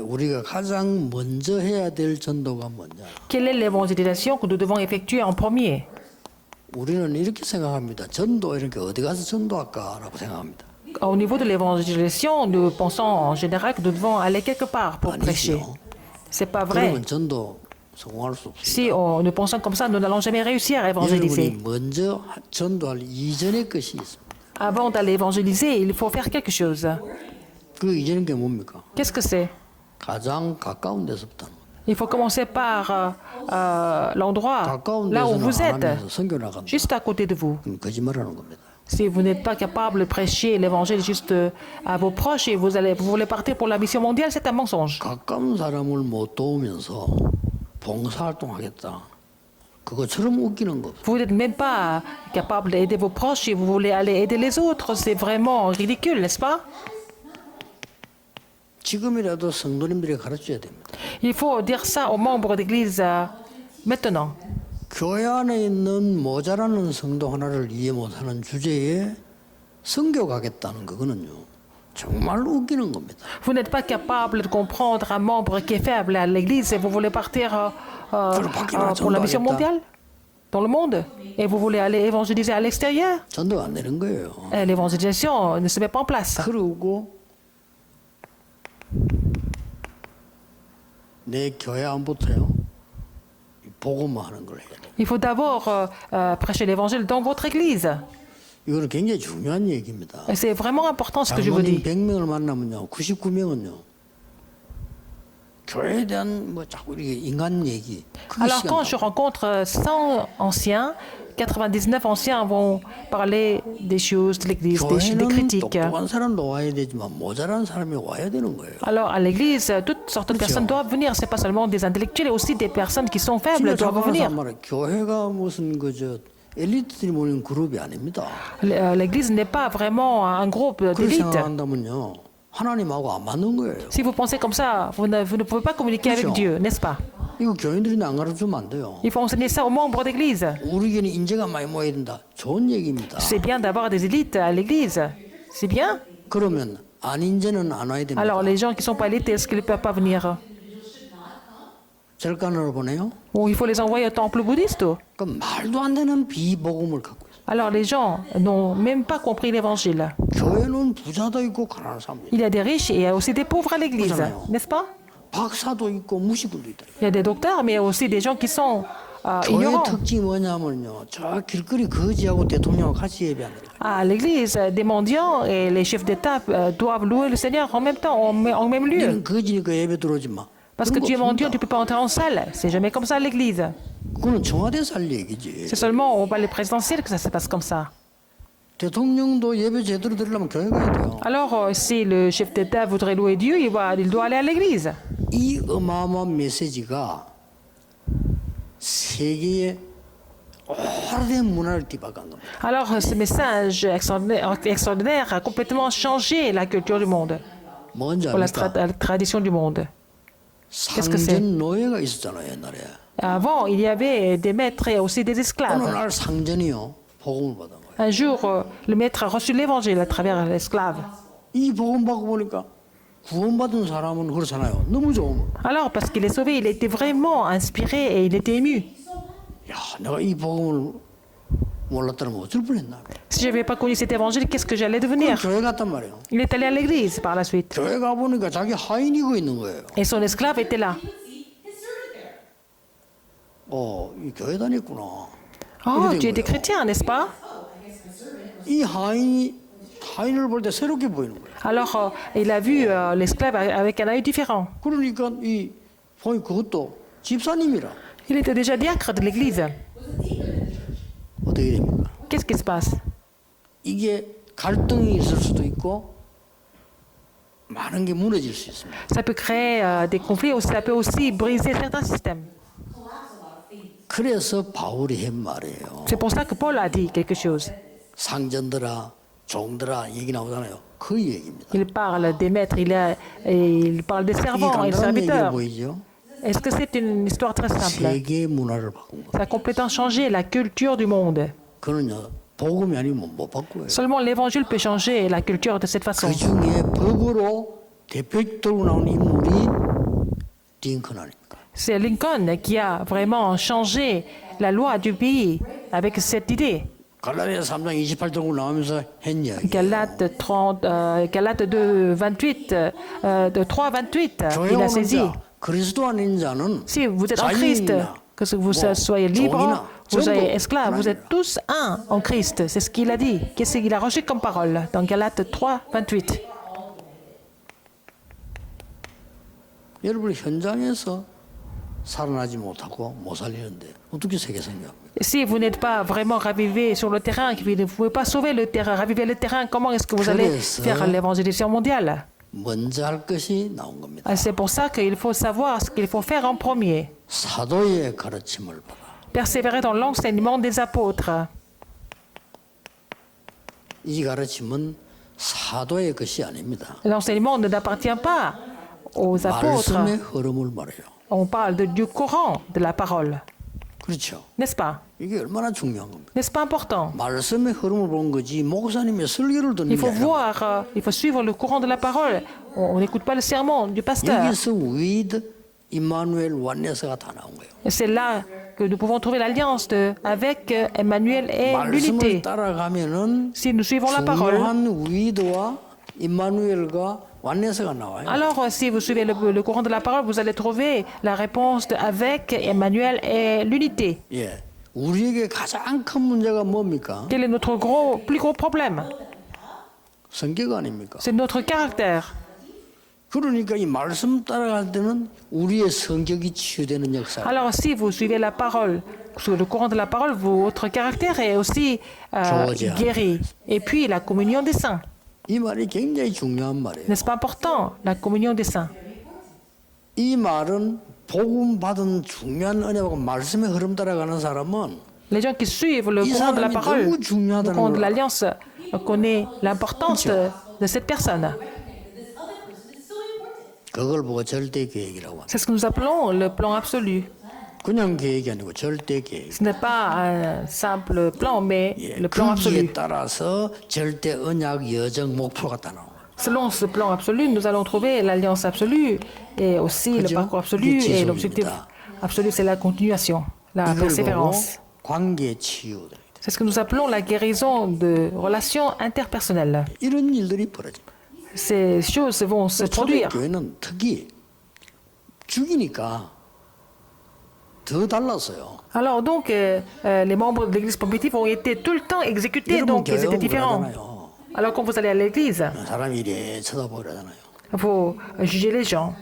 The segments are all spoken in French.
우리가 가장 먼저 해야 될 전도가 뭐냐? Quelle est l'évangélisation que nous devons effectuer en premier? 우리는 이렇게 생각합니다. 전도 이렇게 어디 가서 전도할까라고 생각합니다. Au niveau de l'évangélisation, nous pensons en général que nous devons aller quelque part pour prêcher. 아니죠. C'est pas vrai. 그러면 전도 성공할 수 없습니다. Si nous pensons comme ça, nous n'allons jamais réussir à 여러분이 évangéliser. 먼저 전도할 이전의 것이 있습니다. Avant d'aller évangéliser, il faut faire quelque chose. 그 이전의 게 뭡니까? Qu'est-ce que c'est? 가장 가까운 데서부터 하는 겁니다. Il faut commencer par l'endroit 가까운 là où 데서는 vous 안 êtes, 하면서 선교 나간다. juste à côté de vous. 그럼 거짓말하는 겁니다. Si vous n'êtes pas capable de prêcher l'évangile juste à vos proches et vous voulez partir pour la mission mondiale, c'est un mensonge. 가까운 사람을 못 도우면서 봉사활동하겠다. 그것처럼 웃기는 거. Vous n'êtes même pas capable d'aider vos proches et vous voulez aller aider les autres. C'est vraiment ridicule, n'est-ce pas? 지금이라도 성도님들이 가르쳐야 됩니다. Il faut dire ça aux membres d'église maintenant. 교회 안에 있는 모자라는 성도 하나를 이해 못하는 주제에 선교 가겠다는 그거는요. 정말 웃기는 겁니다. Vous n'êtes pas capable de comprendre un membre qui est faible à l'église et vous voulez partir pour la mission mondiale dans le monde et vous voulez aller évangéliser à l'extérieur. 전도가 안 되는 거예요. L'évangélisation ne se met pas en place. 그러고 내 교회 안부터요. 복음화 하는 걸 해야 돼요. Il faut d'abord prêcher l'évangile dans votre église. 이거는 굉장히 중요한 얘기입니다. Et c'est vraiment important ce que je vous 장로님 dis. 100명을 만나면요. 99명은요. 교회에 대한 뭐 자꾸 이렇게 인간 얘기. 그게 Alors quand je 시간 rencontre 100 anciens, 99 anciens vont parler des choses de l'église, des 교회는 critiques. 똑똑한 사람도 와야 되지만 모자란 사람이 와야 되는 거예요. Alors à l'église, toutes sortes de personnes doivent venir. C'est pas seulement des intellectuels, aussi des personnes qui sont faibles 진짜 doivent venir. 말해 교회가 무슨 그저 엘리트들이 모이는 그룹이 아닙니다. L'église n'est pas vraiment un groupe 그렇게 d'élite. 생각한다면요. 하나님하고 안 맞는 거예요. Si vous pensez comme ça, vous ne pouvez pas communiquer avec Dieu, n'est-ce pas? 이거 교인들이 안 가르쳐주면 안 돼요. Il faut enseigner ça aux membres d'église. 우리 교회는 인재가 많이 모여야 된다. 좋은 얘기입니다. C'est bien d'avoir des élites à l'église. C'est bien. 그러면 안 인재는 안 와야 됩니다. Alors les gens qui sont pas élites, est-ce qu'ils ne peuvent pas venir? 절간으로 보내요? Ou il faut les envoyer au temple bouddhiste? 그 말도 안 되는 비복음을 갖고 있어요. Alors les gens n'ont même pas compris l'évangile. 교회는 부자도 있고 가난한 사람도 있고 Il y a des riches et il y a aussi des pauvres à l'église, 그렇잖아요. n'est-ce pas? 박사도 있고 무식들도 있다. Il y a des docteurs, mais il y a aussi des gens qui sont 교회 ignorants. 특징이 뭐냐면요. 저 길거리 거지하고 대통령하고 같이 예배하는 거예요. À l'église, des mendiants et les chefs d'État doivent louer le Seigneur en même temps, en même lieu. 너는 거지니까 예배 들어오지 마. Parce que 그런 거 tu es mendiant, tu 없습니다. ne peux pas entrer en salle. C'est jamais comme ça à l'église. 그거는 청와대에서 할 얘기지. C'est seulement au palais présidentiel que ça se passe comme ça. 대통령도 예배 제대로 드리려면 교회 가야 돼요. Alors, si le chef d'État voudrait louer Dieu, il doit aller à l'église. 이 어마어마한 메시지가 세계의 오래된 문화를 뒤바꾼 겁니다. Alors, ce message extraordinaire a complètement changé la culture du monde, 뭔지 ou la 압니까? tradition du monde. Qu'est-ce que c'est? 상전 노예가 있었잖아요 옛날에. Avant, il y avait des maîtres et aussi des 어느 esclaves. 날 상전이요 복음을 받은 거예요. Un jour, le maître a reçu l'évangile à travers l'esclave. 이 복음 받고 보니까 구원받은 사람은 그렇잖아요. 너무 좋으면 Alors, parce qu'il est sauvé, il était vraiment inspiré et il était ému. 야 내가 이 복음을 몰랐다면 어쩔 뻔했나. Si je n'avais pas connu cet évangile, qu'est-ce que j'allais 그럼 devenir? 교회 갔단 말이에요. Il est allé à l'église par la suite. 교회 가 보니까 자기 하인이고 있는 거예요. Et son esclave était là. 이 교회 다녔구나. Oh, 이래 tu 된 étais 거예요. chrétien, n'est-ce pas? 이 하인을 볼 때 새롭게 보이는 거예요. Alors, il a vu l'esclave avec un œil différent. 그러니까 이 보니 그것도 집사님이라 Il était déjà diacre de l'église. 어떻게 됩니까? Qu'est-ce qui se passe? 이게 갈등이 있을 수도 있고 많은 게 무너질 수 있습니다. Ça peut créer des conflits, ou ça peut aussi briser certains systèmes. 그래서 바울이 한 말이에요. C'est pour ça que Paul a dit quelque chose. 상전들아, 종들아 얘기 나오잖아요. 그 얘기입니다. Il parle des maîtres, il parle des 이게 servants et des 간단한 얘기해 serviteurs. 보이죠? Est-ce que c'est une histoire très simple? 세계 문화를 바꾼 거. Ça a complètement changé la culture du monde. 그는요 복음이 아니면 못 바꿔요. Seulement l'évangile peut changer la culture de cette façon. 그 중에 법으로 대표적으로 나온 인물이 링컨 아닙니까? C'est Lincoln qui a vraiment changé la loi du pays avec cette idée. 갈라디아서 3장 28절로 나오면서 했 이야기. Galates 2, 28, de 3, 28, il a saisi. 그리스도 아닌 자는 Si vous êtes en Christ, 자유인이나 que vous soyez libre, vous soyez esclave, vous êtes tous un en Christ. C'est ce qu'il a dit. Qu'est-ce qu'il a reçu comme parole dans Galates 3, 28. 여러분 현장에서 살아나지 못하고 못 살리는데 어떻게 세계 생각합니까? Si vous n'êtes pas vraiment ravivé sur le terrain, que vous ne pouvez pas sauver le terrain, raviver le terrain, comment est-ce que vous allez faire l'évangélisation mondiale? 먼저 할 것이 나온 겁니다. C'est pour ça qu'il faut savoir ce qu'il faut faire en premier. 사도의 가르침을 받아. Persévérer dans l'enseignement des apôtres. 이 가르침은 사도의 것이 아닙니다. L'enseignement n'appartient pas aux apôtres. 말씀의 흐름을 말해요. On parle du courant de la parole. 그렇죠. N'est-ce pas? 이게 얼마나 중요한 겁니다. N'est-ce pas important? 말씀의 흐름을 보는 거지 목사님의 설교를 듣는 Il 게 faut 아니라 voir, il faut suivre le courant de la parole. On n'écoute pas le sermon du pasteur. 여기서 with 임마누엘 완네스가 다 나온 거예요. C'est là que nous pouvons trouver l'alliance avec Emmanuel et l'unité. 말씀을 따라가면은 Si nous suivons la parole, 중요한 위드와 임마누엘과 완네스가 나와요. alors si vous suivez le courant de la parole, vous allez trouver la réponse avec Emmanuel et l'unité. 예, 우리에게 가장 큰 문제가 뭡니까? Quel est notre plus gros problème? 성격 아닙니까? C'est notre caractère. 그러니까 이 말씀 따라갈 때는 우리의 성격이 치유되는 역사. Alors si vous suivez la parole, sur le courant de la parole, votre caractère est aussi guéri. Et puis la communion des saints. 이 말이 굉장히 중요한 말이에요. N'est-ce pas important, la communion des saints? 이 말은 복음 받은 중요한 은혜하고 말씀의 흐름 따라가는 사람은 Les gens qui suivent le courant de la parole, le courant de l'alliance, connaissent l'importance de cette personne. 그걸 보고 절대 계획이라고 합니다. C'est ce que nous appelons le plan absolu. 그냥 계획이 아니고 절대 계획. Ce n'est pas un simple plan, mais 예, le plan absolu. 거기에 따라서 절대 언약 여정 목표가 다 나와요. Selon ce plan absolu, nous allons trouver l'alliance absolue et aussi le parcours absolu et l'objectif absolu, c'est la continuation, la 이걸 보고 persévérance. 관계 치유. C'est ce que nous appelons la guérison de relations interpersonnelles. 이런 일들이 벌어집니다. Ces choses vont se produire. 초대교회는 특히 죽이니까 더 달랐어요. Alors donc, les membres de l'église primitive ont été tout le temps exécutés, 여러분 donc ils 교회 étaient 오면 différents. 그러잖아요. Alors quand vous allez à l'église, 사람이 이래 쳐다보고 그러잖아요. il faut juger les gens.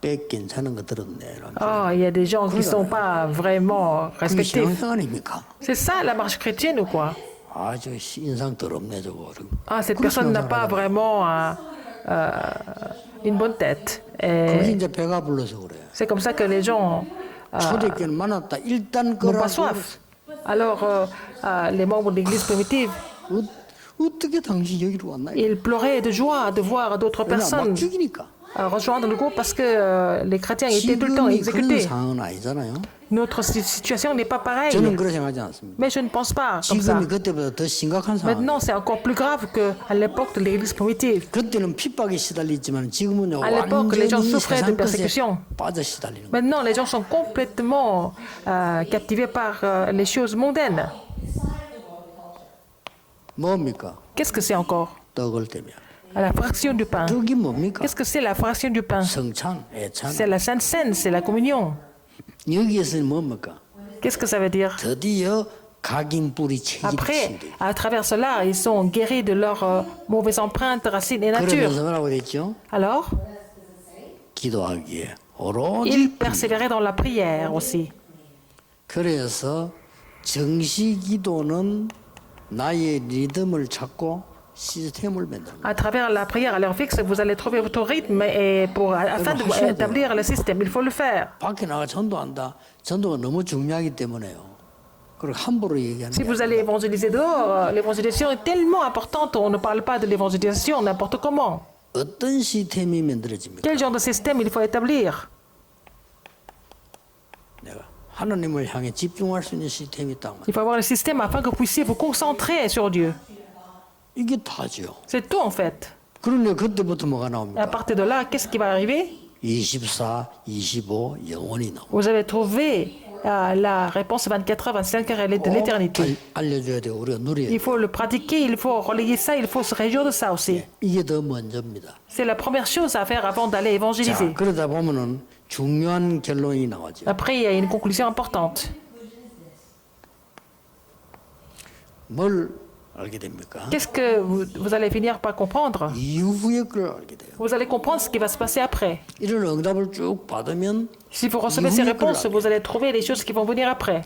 뺏긴 사는 것들은 내 Oh, il y a des gens qui ne sont pas vraiment 그게 respectifs. 신앙 아닙니까? C'est ça la marche chrétienne ou quoi? 아주 인상 더럽네 저거. Ah, cette personne n'a pas vraiment une bonne tête. 그게 Et 이제 배가 불러서 그래. c'est comme ça que les gens 초대교회는 만났다. 일단 n'ont pas 그러고 soif. Alors, les membres de l'église primitive, 어떻게 당신 여기로 왔나? ils pleuraient de joie de voir d'autres 왜냐 personnes 막 죽이니까. rejoindre le groupe parce que les chrétiens étaient tout le temps 지금이 그런 exécutés. 상황은 아니잖아요. Notre situation n'est pas pareille. 저는 그렇게 생각하지 않습니다. Mais je ne pense pas comme ça. 지금이 그때보다 더 심각한 상황. Maintenant, c'est encore plus grave qu'à l'époque de l'église primitive. 그때는 핍박에 시달리지만 지금은 À l'époque, les gens 완전히 souffraient de 세상 것에 persécution. 빠져 시달리는 거예요. Maintenant, les gens sont complètement captivés par les choses mondaines. 뭡니까? Qu'est-ce que c'est encore? 떡을 떼며. La fraction du pain. 떡이 뭡니까? Qu'est-ce que c'est la fraction du pain? 성찬, 애찬. C'est la Sainte Seine, c'est la communion. 여기에서는 뭡니까? Qu'est-ce que ça veut dire? 드디어 각인 뿌리 Après, 체질이 à travers cela, ils sont guéris de leurs mauvaises empreintes, racines et nature. 그러면서 뭐라고 됐죠? Alors, 기도하기에 오로지 ils persévéraient dans la prière aussi. 그래서 정시 기도는 나의 리듬을 찾고 시스템을 만드는 거예요. À travers la prière à l'heure fixe, vous allez trouver votre rythme et afin d'établir le système, il faut le faire. 밖에 나가 전도한다. 전도가 너무 중요하기 때문에요. 그리고 함부로 얘기하는 Si 게 vous 아니라 allez évangéliser dehors, l'évangélisation est tellement importante, on ne parle pas de l'évangélisation n'importe comment. 어떤 시스템이 만들어집니까? Quel genre de système il faut établir? 내가 하나님을 향해 집중할 수 있는 시스템이 딱 Il faut avoir le système afin que vous puissiez vous concentrer sur Dieu. 이게 다죠. C'est tout en fait. 그러니 그때부터 뭐가 À 나옵니까? partir de là, qu'est-ce qui va arriver? 24, 25 영원히 나옵니다. Vous allez trouver la réponse 24 heures, 25 heures, elle est de l'éternité. 알려줘야 돼요. 우리가 누려야 Il 돼요. faut le pratiquer, il faut relayer ça, il faut se réjouir de ça aussi. 이게 더 먼저입니다. C'est la première chose à faire avant d'aller 자, évangéliser. 그러다 보면은 중요한 결론이 나오죠. Après, il y a une conclusion importante. 뭘 알게 됩니까? Qu'est-ce que vous allez finir par comprendre? 이후의 걸 알게 돼요. Vous allez comprendre ce qui va se passer après. 이런 응답을 쭉 받으면 Si vous recevez ces réponses, vous allez trouver les choses qui vont venir après.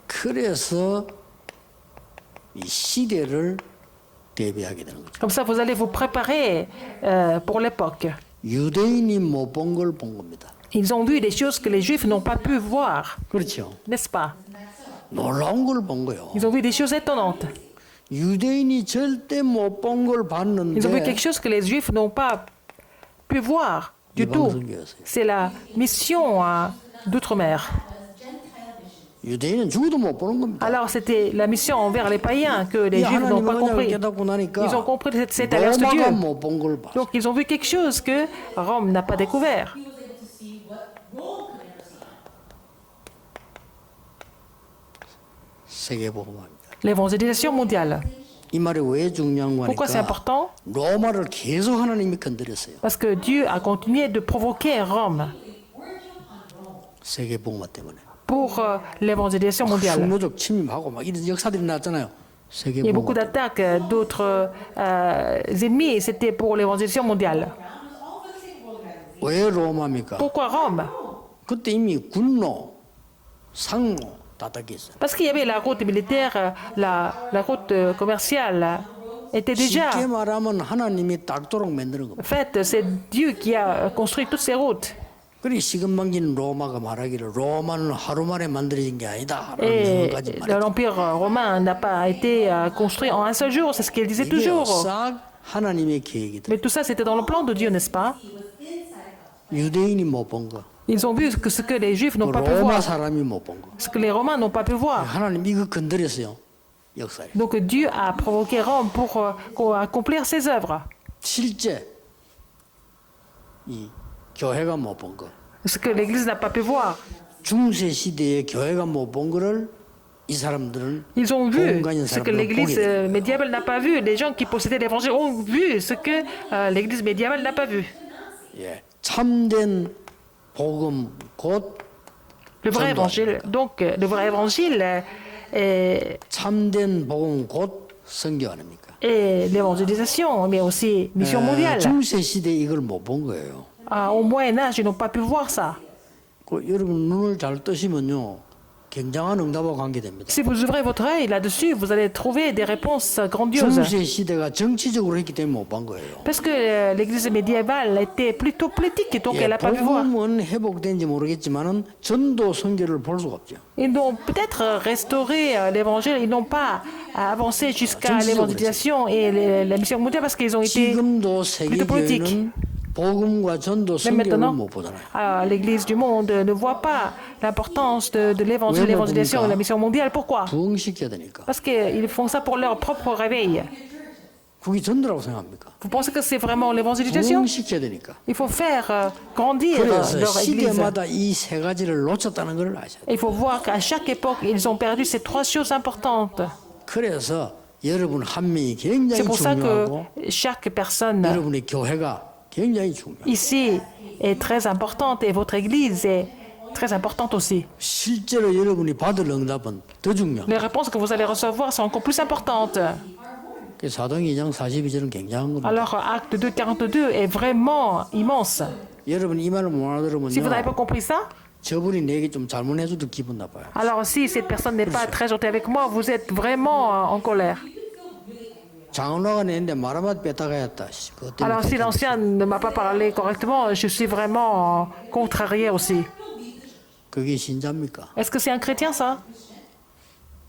그래서 이 시대를 대비하게 되는 거죠. Comme ça, vous allez vous préparer pour l'époque. 유대인이 못 본 걸 본 겁니다. Ils ont vu des choses que les Juifs n'ont pas pu voir, 그렇죠. n'est-ce pas? 놀라운 걸 본 거예요. Ils ont vu des choses étonnantes. 유대인이 절대 못 본 걸 Ils ont vu 봤는데 quelque chose que les Juifs n'ont pas pu voir du tout. 이방선교였어요. C'est la mission d'outre-mer. 유대인은 죽어도 못 보는 겁니다. Alors, c'était la mission envers les païens que les 이 Juifs n'ont 하나님의 pas 언약을 compris. 깨닫고 나니까 Ils ont compris cette alliance de 로마가 Dieu. 못 본 걸 봤어요. Donc, ils ont vu quelque chose que Rome n'a pas découvert. 세계복음화입니다. L'évangélisation mondiale. 이 말이 왜 중요한 Pourquoi c'est 거니까 important? 로마를 계속 하나님이 건드렸어요. Parce que Dieu a continué de provoquer Rome 세계복음화 때문에. pour l'évangélisation mondiale. 숙노적 침입하고 막 이런 역사들이 나왔잖아요. Il y a beaucoup 세계복음화. d'attaques d'autres ennemis, c'était pour l'évangélisation mondiale. 왜 로마입니까? Pourquoi Rome? 그때 이미 군로, 상로 다 닦였어요. Parce qu'il y avait la route militaire, la route commerciale était déjà 쉽게 말하면 하나님이 닦도록 만드는 겁니다. faite. C'est Dieu qui a construit toutes ces routes. 그리 시금방진 로마가 말하기를 로마는 하루 만에 만들어진 게 아니다. Et 라는 것까지 말했죠. l'Empire romain n'a pas été construit en un seul jour, c'est ce qu'il disait 이게 toujours. 싹 하나님의 계획이다. Mais tout ça, c'était dans le plan de Dieu, n'est-ce pas? 유대인이 못 본 거, Ils ont vu ce que les Juifs n'ont pas pu 로마 voir, 사람이 못 본 거. ce que les Romains n'ont pas pu voir. 하나님 이거 건드렸어요. 역사에. Donc Dieu a provoqué Rome pour accomplir ses œuvres. 실제 이 교회가 못 본 거. Ce que l'Église n'a pas pu voir. 중세 시대에 교회가 못 본 거를 이 사람들은 Ils ont vu 복음 ce que 사람들은 l'Église 보게 돼요. médiévale n'a pas vu. Les gens qui possédaient l'Évangile ont vu ce que l'Église médiévale n'a pas vu. 예, 참된 복음 곧 Le vrai 전도. Évangile. Donc le vrai Évangile est 참된 복음 곧 선교 아닙니까? l'évangélisation, mais aussi mission mondiale. 중세 시대에 이걸 못 본 거예요. Au Moyen Âge, ils n'ont pas pu voir ça. 그 여러분 눈을 잘 뜨시면요, 굉장한 응답과 관계됩니다. Si vous ouvrez votre œil là-dessus, vous allez trouver des réponses grandioses. 중세 시대가 정치적으로 했기 때문에 못 본 거예요. Parce que l'Église médiévale était plutôt politique, donc 예, elle n'a pas pu voir. 복음은 회복된지 모르겠지만은 전도 선교를 볼 수가 없죠. Ils ont peut-être restauré l'Évangile, ils n'ont pas avancé jusqu'à l'évangélisation et la mission mondiale parce qu'ils ont été 지금도 plutôt politiques. 세계교회는 복음과 전도 Mais 선교를 maintenant, 못 보잖아요. l'Église du monde ne voit pas l'importance de l'évangile, Oui, mais l'évangélisation et la pourquoi? mission mondiale. Pourquoi? 부흥시켜야 되니까. Parce qu'ils font ça pour leur propre réveil. 그게 전도라고 생각합니까? Vous pensez que c'est vraiment l'évangélisation? 부흥시켜야 되니까. Il faut faire grandir 그래서 leur église. 시대마다 이 세 가지를 놓쳤다는 걸 아셔야 돼요. Il faut voir qu'à chaque époque, ils ont perdu ces trois choses importantes. 그래서 여러분 한 명이 굉장히 C'est pour ça que 중요하고 chaque personne 여러분의 교회가 굉장히 중요해요. ici est très importante et votre église est très importante aussi. 실제로 여러분이 받을 응답은 더 중요해요. Les réponses que vous allez recevoir sont encore plus importantes. 그 사도행 2장 42절은 굉장한 겁니다. Alors, Acte 2, 42 est vraiment immense. 여러분 이 말을 못 Si vous n'avez pas 알아들으면요, compris ça, 저분이 내게 좀 잘못해줘도 기분 나빠요. alors si cette personne n'est pas très gentille avec moi, vous êtes vraiment en colère. 장로가 내는데 말 한마디 뺐다가 했다. 그것 때문에 Alors si l'ancien ne m'a pas parlé correctement, je suis vraiment contrarié aussi. 그게 신자입니까? Est-ce que c'est un chrétien ça?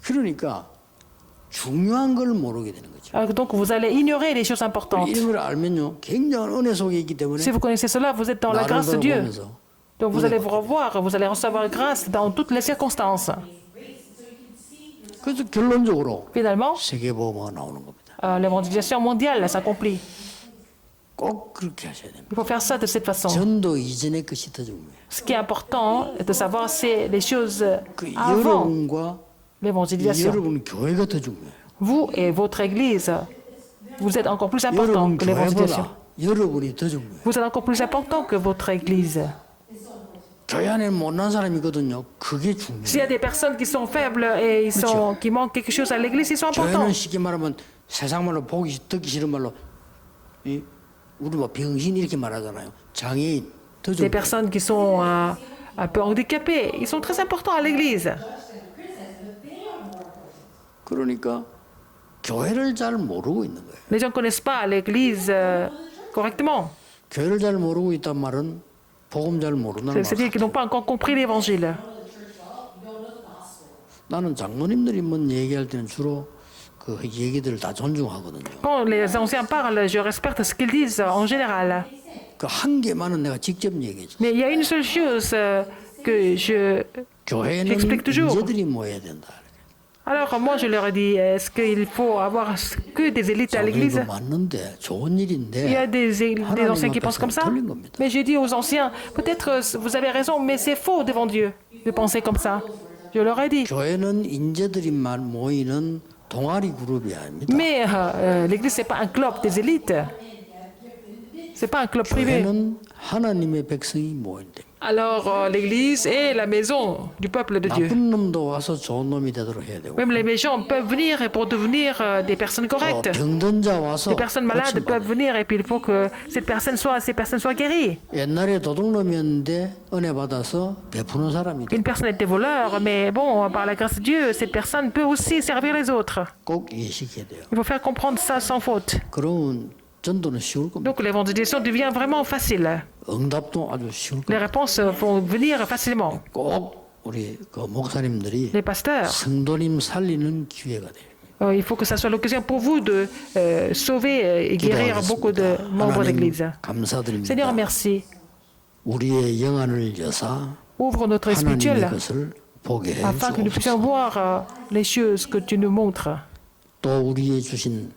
그러니까 중요한 걸 모르게 되는 거죠. Alors, donc vous allez ignorer les choses importantes. 이런 걸 알면요, 굉장한 은혜 속에 있기 때문에 Si vous connaissez cela, vous êtes dans la 나를 grâce de Dieu. 돌아보면서 Donc vous allez vous revoir, vous allez recevoir grâce dans toutes les circonstances. 그래서 결론적으로 Finalement, 세계보험화가 나오는 겁니다. l'évangélisation mondiale s'accomplit. 꼭 그렇게 하셔야 됩니다. Il faut faire ça de cette façon. 전도 이전의 것이 더 중요해요. Ce qui est important de savoir, c'est les choses 그 avant 여러분과 l'évangélisation. 여러분 교회가 더 중요해요. Vous et votre Église, vous êtes encore plus important 여러분 que l'évangélisation. 교회보다 여러분이 더 중요해요. Vous êtes encore plus important que votre Église. 교회 안에 못난 사람이거든요. 그게 중요해요. S'il y a des personnes qui sont faibles et qui manquent quelque chose à l'Église, ils sont importants. 교회는 쉽게 말하면 세상 말로 듣기 싫은 말로 우리 뭐 병신 이렇게 말하잖아요. 장애인 더 Des 중요해요. personnes qui sont un peu handicapées, ils sont très importants à l'Église. 그러니까 교회를 잘 모르고 있는 거예요. Les gens ne connaissent pas l'Église correctement. 교회를 잘 모르고 있단 말은 복음 잘 모른다는 C'est-à-dire 말. qu'ils n'ont pas encore compris l'Évangile. 나는 장로님들이 뭔 얘기할 때는 주로 그 얘기들을 다 존중하거든요. Quand les anciens parlent, je respecte ce qu'ils disent en général. 그 한 개만은 내가 직접 얘기해줘. Mais il y a une seule chose que 교회는 j'explique toujours. 인재들이 모여야 된다. Alors moi je leur ai dit, est-ce qu'il faut avoir que des élites à l'Église? 이거 맞는데 좋은 일인데 Il y a des anciens qui pensent comme ça. 틀린 겁니다. Mais j'ai dit aux anciens, peut-être vous avez raison, mais c'est faux devant Dieu de penser comme ça. Je leur ai dit. 교회는 인재들이만 모이는 동아리 그룹이 아닙니다. Mais l'Église, c'est pas un club des élites. C'est pas un club privé. 교회는 하나님의 백성이 모일 때 Alors l'Église est la maison du peuple de Dieu. 나쁜 놈도 와서 좋은 놈이 되도록 해야 되고 Même les méchants peuvent venir et pour devenir des personnes correctes. 병든 자 와서 Les personnes malades 고침 peuvent 받아요. venir et puis il faut que ces personnes soient guéries. 옛날에 도둑놈이었는데 은혜 받아서 베푸는 사람이 Une personne était voleur, mais bon, par la grâce de Dieu, cette personne peut aussi servir les autres. 꼭 이해시켜야 돼요. Il faut faire comprendre ça sans faute. 그러면 전도는 쉬울 겁니다. Donc l'évangélisation devient vraiment facile. 응답도 아주 쉬울 Les 겁니다. réponses vont venir facilement. 꼭 우리 그 목사님들이 Les pasteurs, 성도님 살리는 기회가 돼요. il faut que ça soit l'occasion pour vous de sauver et guérir beaucoup de membres d'église. 하나님 감사드립니다. Seigneur, merci. 우리의 영안을 여사 Ouvre notre 하나님의 spirituel 것을 보게 해 afin que nous puissions 주옵소서. voir les choses que tu nous montres. 또 우리의 주신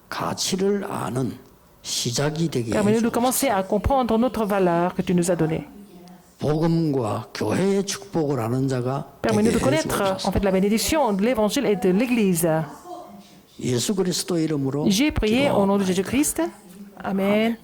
가치를 아는 시작이 되게 해 Permets-nous de 주옵소서. commencer à comprendre notre valeur que tu nous as donnée. 복음과 교회의 축복을 아는 자가 되게 Permets-nous de 해 connaître en 주옵소서. fait la bénédiction de l'évangile et de l'église. 예수 그리스도 이름으로 J'ai prié au nom de 기도하옵나이다. Jésus-Christ. Amen.